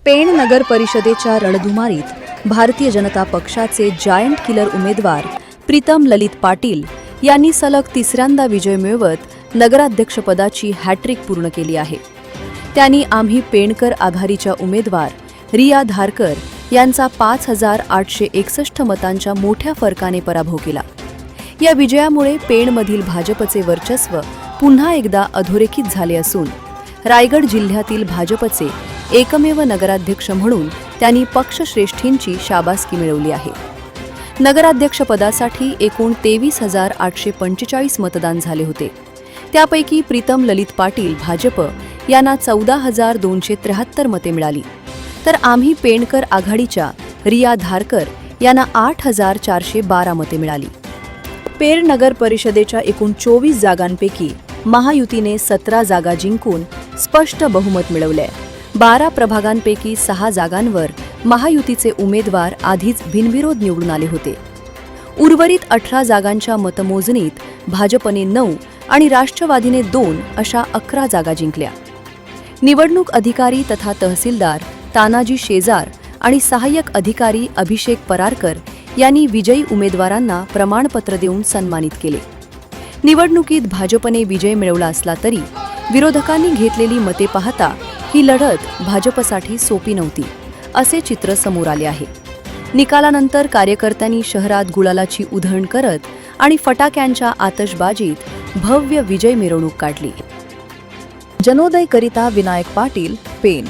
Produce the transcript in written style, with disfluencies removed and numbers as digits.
पेण नगर परिषदेच्या रणधुमारीत भारतीय जनता पक्षाचे giant killer उमेदवार प्रीतम ललित पाटील यांनी सलग तिसऱ्यांदा विजय मिळवत नगराध्यक्षपदाची हॅट्रिक पूर्ण केली आहे. त्यांनी आम्ही पेणकर आघाडीच्या उमेदवार रिया धारकर यांचा 5,861 मतांच्या मोठ्या फरकाने पराभव केला. या विजयामुळे पेणमधील भाजपचे वर्चस्व पुन्हा एकदा अधोरेखित झाले असून रायगड जिल्ह्यातील भाजपचे एकमेव नगराध्यक्ष म्हणून त्यांनी पक्षश्रेष्ठींची शाबासकी मिळवली आहे. नगराध्यक्षपदासाठी एकूण 23,845 मतदान झाले होते. त्यापैकी प्रीतम ललित पाटील भाजप यांना 14,273 मते मिळाली, तर आम्ही पेणकर आघाडीच्या रिया धारकर यांना 8,412 मते मिळाली. पेण नगर परिषदेच्या एकूण 24 जागांपैकी महायुतीने 17 जागा जिंकून स्पष्ट बहुमत मिळवले. 12 प्रभागांपैकी 6 जागांवर महायुतीचे उमेदवार आधीच बिनविरोध निवडून आले होते. उर्वरित 18 जागांच्या मतमोजणीत भाजपने 9 आणि राष्ट्रवादीने 2 अशा 11 जागा जिंकल्या. निवडणूक अधिकारी तथा तहसीलदार तानाजी शेजार आणि सहाय्यक अधिकारी अभिषेक परारकर यांनी विजयी उमेदवारांना प्रमाणपत्र देऊन सन्मानित केले. निवडणुकीत भाजपने विजय मिळवला असला तरी विरोधकांनी घेतलेली मते पाहता ही लढत भाजपसाठी सोपी नव्हती, असे चित्र समोर आले आहे. निकालानंतर कार्यकर्त्यांनी शहरात गुलालाची उधळण करत आणि फटाक्यांच्या आतषबाजीत भव्य विजय मिरवणूक काढली. जनोदयकरिता विनायक पाटील, पेण.